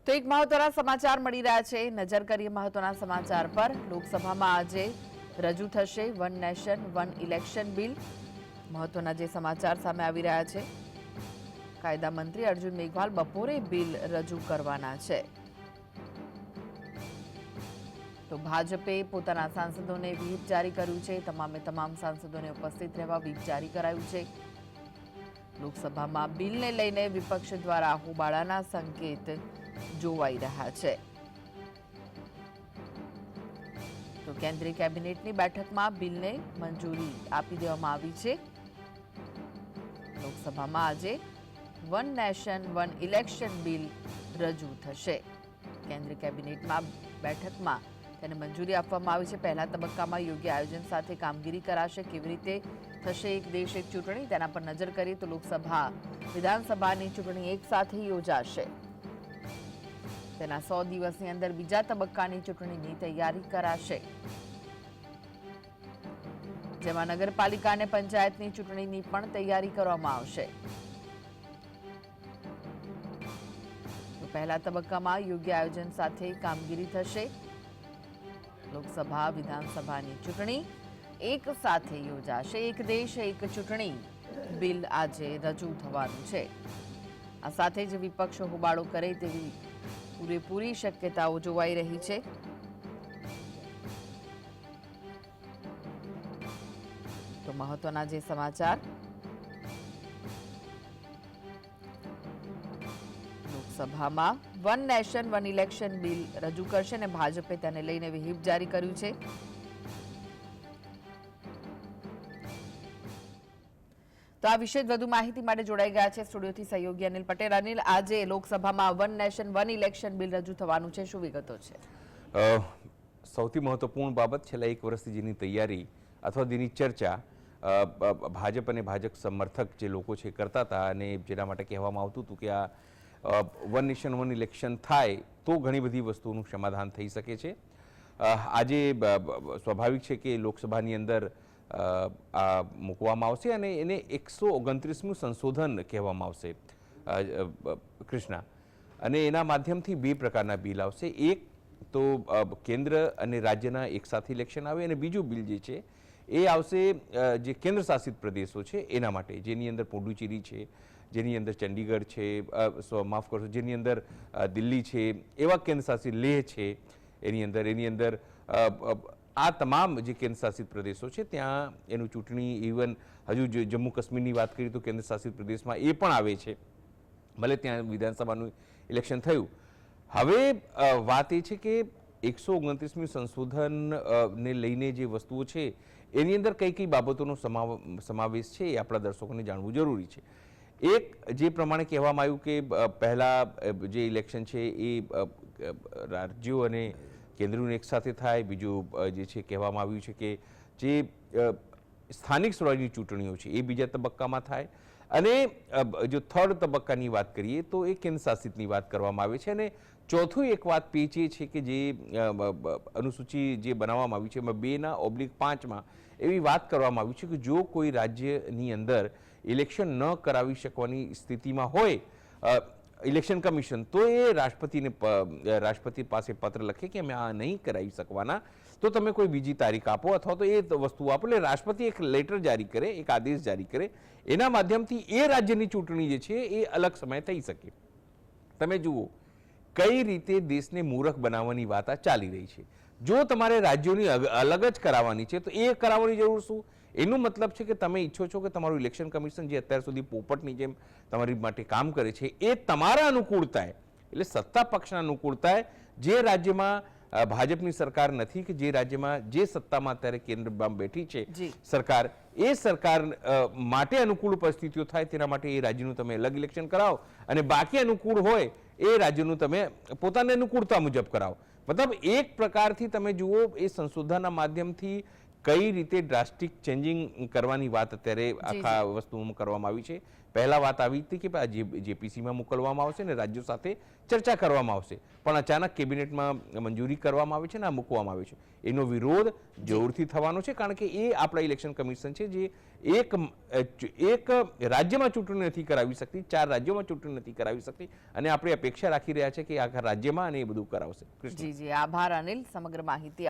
તો એક મહત્વના સમાચાર મળી રહ્યા છે. નજર કરીએ મહત્વના સમાચાર પર. લોકસભામાં આજે રજૂ થશે one nation one election bill. મહત્વના જે સમાચાર સામે આવી રહ્યા છે, કાયદા મંત્રી અર્જુન મેઘવાલ બપોરે બિલ રજૂ કરવાના છે. તો ભાજપે પોતાના સાંસદોને વ્હીપ જારી કર્યું છે. તમામે તમામ સાંસદોને ઉપસ્થિત રહેવા વ્હીપ જારી કરાયું છે. લોકસભામાં બિલને લઈને વિપક્ષ દ્વારા હોબાળાના સંકેત જોવાઈ રહ્યા છે. તો કેન્દ્રીય કેબિનેટની બેઠકમાં બિલને મંજૂરી આપી દેવામાં આવી છે. લોકસભામાં આજે one nation one election bill રજૂ થશે. કેન્દ્રીય કેબિનેટમાં બેઠકમાં તેને મંજૂરી આપવામાં આવી છે. પહેલા તબક્કામાં યોગ્ય આયોજન સાથે કામગીરી કરાશે. કેવી રીતે થશે એક દેશ એક ચૂંટણી, તેના પર નજર કરીએ તો લોકસભા વિધાનસભાની ચૂંટણી એક સાથે યોજાશે. તેના 100 દિવસની અંદર બીજા તબક્કાની ચૂંટણીની તૈયારી કરાશે, જેમાં નગરપાલિકા અને પંચાયતની ચૂંટણીની પણ તૈયારી કરવામાં આવશે. તો પહેલા તબક્કામાં યોગ્ય આયોજન સાથે કામગીરી થશે. લોકસભા વિધાનસભાની ચૂંટણી એક સાથે યોજાશે. એક દેશ એક ચૂંટણી બિલ આજે રજૂ થવાનું છે. આ સાથે જ વિપક્ષ હોબાળો કરે તેવી પૂરેપૂરી શક્યતાઓ જોવાઈ રહી છે. તો મહત્વના જે સમાચાર, લોકસભામાં one nation one election bill રજૂ કરશે અને ભાજપે તેને લઈને વ્હીપ જારી કર્યું છે. તો આ વિશે વધુ માહિતી માટે જોડાઈ ગયા છે સ્ટુડિયોથી સહયોગી અનિલ પટેલ. અનિલ, આજે લોકસભામાં one nation one election bill રજૂ થવાનું છે, શું વિગતો છે? સૌથી મહત્વપૂર્ણ બાબત, છેલ્લા એક વર્ષથી જેની તૈયારી અથવા જેની ચર્ચા ભાજપ અને ભાજપ સમર્થક જે લોકો છે કરતા હતા, અને જેના માટે કહેવામાં આવતું હતું કે આ વન નેશન વન ઇલેક્શન થાય તો ઘણી બધી વસ્તુઓનું સમાધાન થઈ શકે છે. આજે સ્વાભાવિક છે કે લોકસભાની અંદર આ મૂકવામાં આવશે અને એને 129મું સંશોધન કહેવામાં આવશે કૃષ્ણા. અને એના માધ્યમથી બે પ્રકારના બિલ આવશે. એક તો કેન્દ્ર અને રાજ્યના એકસાથે ઇલેક્શન આવે, અને બીજું બિલ જે છે એ આવશે જે કેન્દ્ર શાસિત પ્રદેશો છે એના માટે, જેની અંદર પુડુચેરી છે, જેની અંદર ચંડીગઢ છે, માફ કરશો, જેની અંદર દિલ્હી છે, એવા કેન્દ્ર શાસિત લેહ છે, એની અંદર આ તમામ જે કેન્દ્ર શાસિત પ્રદેશો છે ત્યાં એનું ચૂંટણી, ઇવન હજુ જમ્મુ કાશ્મીરની વાત કરીએ તો કેન્દ્ર શાસિત પ્રદેશમાં એ પણ આવે છે, ભલે ત્યાં વિધાનસભાનું ઇલેક્શન થયું. હવે વાત એ છે કે 129મી સંશોધનને લઈને જે વસ્તુઓ છે એની અંદર કઈ કઈ બાબતોનો સમાવેશ છે એ આપણા દર્શકોને જાણવું જરૂરી છે. એક, જે પ્રમાણે કહેવામાં આવ્યું કે પહેલાં જે ઇલેક્શન છે એ રાજ્યો અને કેન્દ્રનું એકસાથે થાય. બીજું જે છે કહેવામાં આવ્યું છે કે જે સ્થાનિક સ્વરાજની ચૂંટણીઓ છે એ બીજા તબક્કામાં થાય. અને જો થર્ડ તબક્કાની વાત કરીએ તો એ કેન્દ્ર શાસિતની વાત કરવામાં આવે છે. અને ચોથું એક વાત પેચ એ છે કે જે અનુસૂચિ જે બનાવવામાં આવી છે એમાં 2/5માં એવી વાત કરવામાં આવી છે કે જો કોઈ રાજ્યની અંદર ઇલેક્શન ન કરાવી શકવાની સ્થિતિમાં હોય ઇલેક્શન કમિશન, તો એ રાષ્ટ્રપતિ પાસે પત્ર લખે કે અમે આ નહીં કરાવી શકવાના, તો તમે કોઈ બીજી તારીખ આપો અથવા તો એ વસ્તુ આપો. એટલે રાષ્ટ્રપતિ એક લેટર જારી કરે, એક આદેશ જારી કરે, એના માધ્યમથી એ રાજ્યની ચૂંટણી જે છે એ અલગ સમય થઈ શકે. તમે જુઓ કઈ રીતે દેશને મૂર્ખ બનાવવાની વાત આ ચાલી રહી છે. જો તમારે રાજ્યોની અલગ જ કરાવવાની છે તો એ કરાવવાની જરૂર શું? એનું મતલબ છે કે તમે ઈચ્છો છો કે તમારું ઇલેક્શન કમિશન જે અત્યાર સુધી પોપટની જેમ તમારી માટે કામ કરે છે એ તમારા અનુકૂળતાએ, એટલે સત્તા પક્ષના અનુકૂળતાએ, જે રાજ્યમાં ભાજપની સરકાર નથી, કે જે રાજ્યમાં જે સત્તામાં અત્યારે કેન્દ્રમાં બેઠી છે સરકાર, એ સરકાર માટે અનુકૂળ પરિસ્થિતિઓ થાય તેના માટે એ રાજ્યનું તમે અલગ ઇલેક્શન કરાવો, અને બાકી અનુકૂળ હોય એ રાજ્યનું તમે પોતાની અનુકૂળતા મુજબ કરાવો. મતલબ એક પ્રકારથી તમે જુઓ એ સંશોધનના માધ્યમથી કઈ રીતે ડ્રાસ્ટિક ચેન્જિંગ કરવાની વાત અત્યારે આખા વસ્તુમાં કરવામાં આવી છે. પહેલા વાત આવી હતી કે જેપીસીમાં મોકલવામાં આવશે અને રાજ્યો સાથે ચર્ચા કરવામાં આવશે, પણ અચાનક કેબિનેટમાં મંજૂરી કરવામાં આવી છે અને આ મૂકવામાં આવ્યું છે. એનો વિરોધ જરૂરથી થવાનો છે, કારણ કે એ આપણા ઇલેક્શન કમિશન છે જે એક રાજ્યમાં ચૂંટણી નથી કરાવી શકતી, 4 રાજ્યોમાં ચૂંટણી નથી કરાવી શકતી, અને આપણે અપેક્ષા રાખી રહ્યા છે કે આખા રાજ્યમાં અને એ બધું કરાવશે. જી જી, આભાર અનિલ સમગ્ર માહિતી